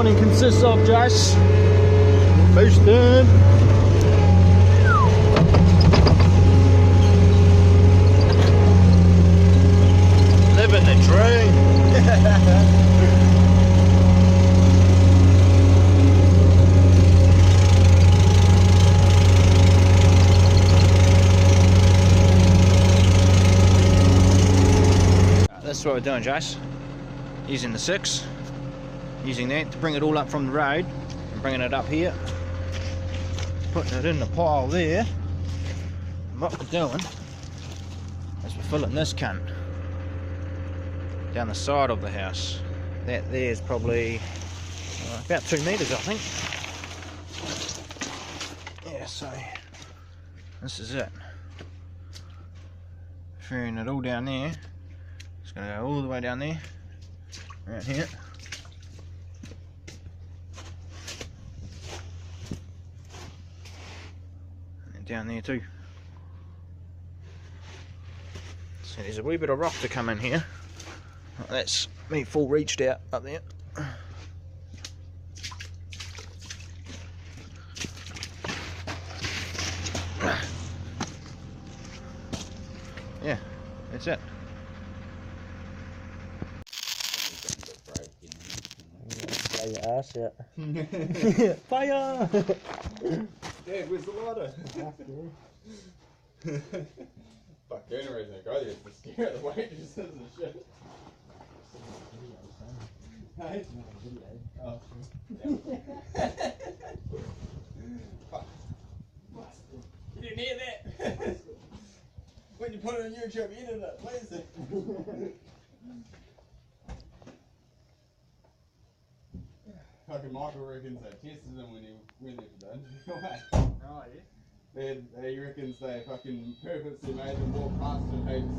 morning consists of, Josh? Boosted. Living the dream. That's what we're doing, Josh. Using the 6. Using that to bring it all up from the road and bringing it up here, putting it in the pile there. And what we're doing is we're filling this cunt down the side of the house. That there is probably about 2 metres, I think. Yeah, so this is it. Ferrying it all down there. It's going to go all the way down there, right here. Down there too. So there's a wee bit of rock to come in here. That's me full reached out up there. Yeah, that's it. Blow your ass out. Fire! Dad, where's the water? Fuck, the only reason I go there is to scare the waitresses and shit. Hey? Oh. Fuck. You didn't hear that? When you put it on YouTube, you ended up please. Fucking Michael reckons they tested him when he went there for the interview. Oh, yeah? He reckons they fucking purposely made them walk past the heaps.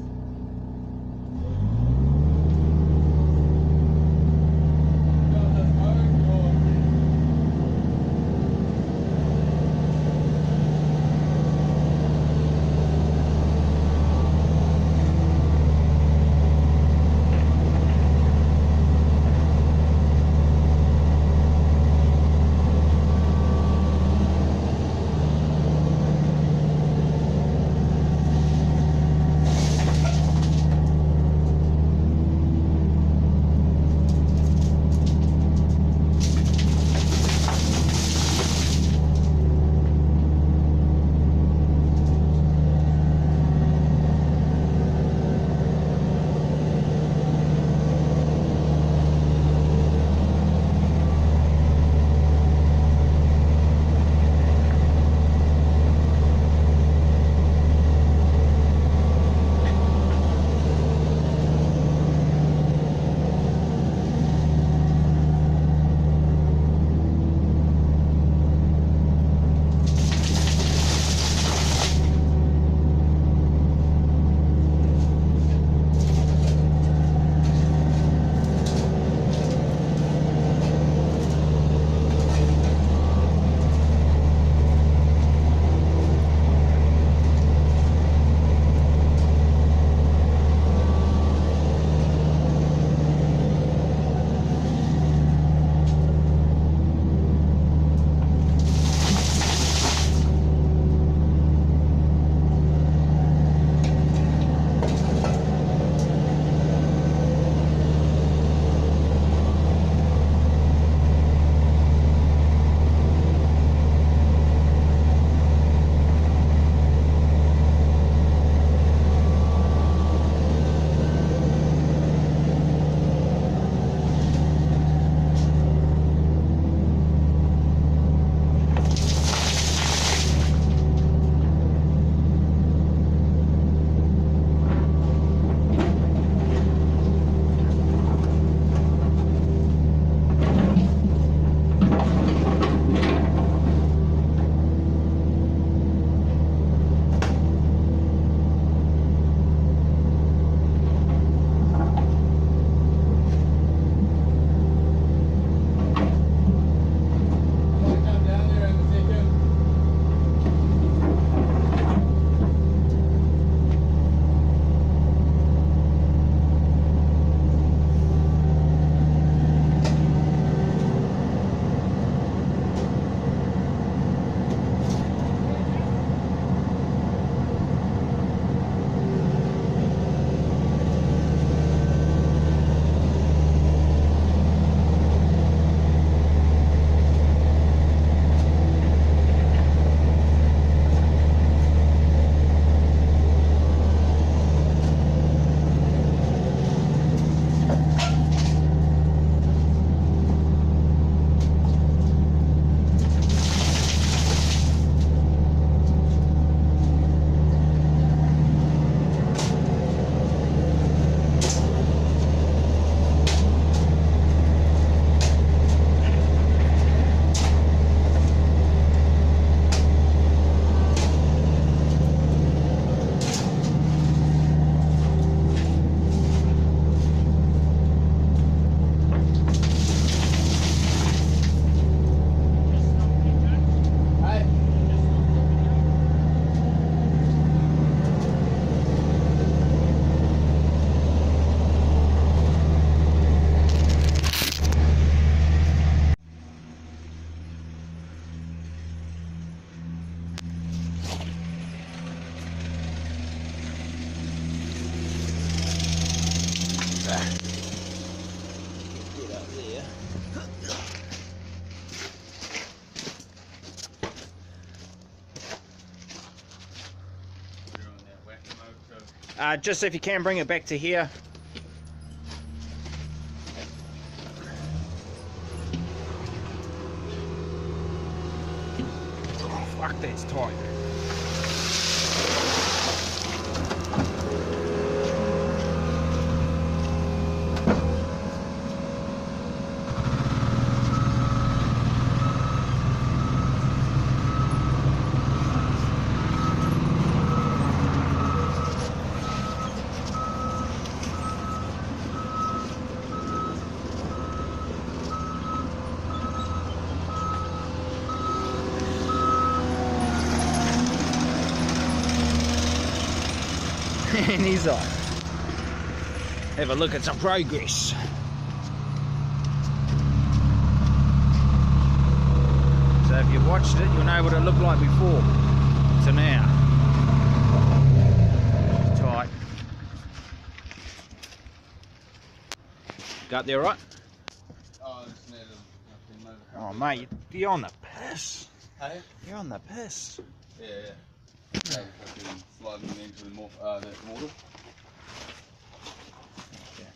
Get up there. Just if you can bring it back to here. Oh, fuck, that's tight. And he's off. Have a look at some progress. So if you've watched it, you'll know what it looked like before to now. Tight. Got there right? Oh, it's needed. Oh mate, you're on the piss. Hey? You're on the piss. Yeah, yeah. Sliding into the that water. Okay.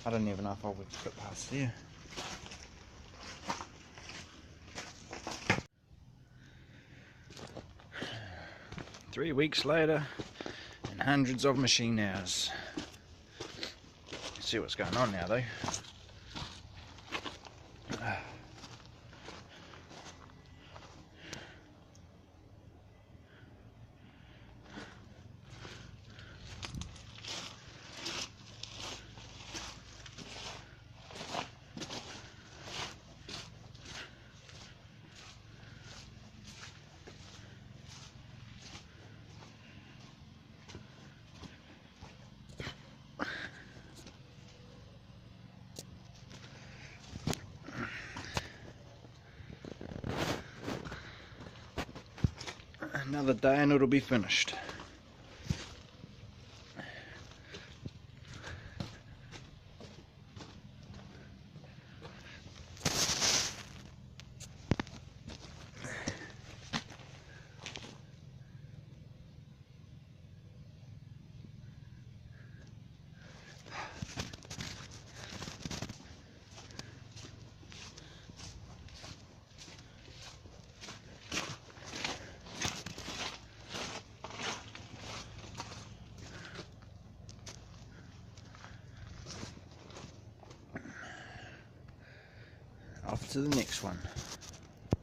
I don't even know if I would put past there. Three weeks later and hundreds of machine hours. See what's going on now though. Another day and it'll be finished. Off to the next one.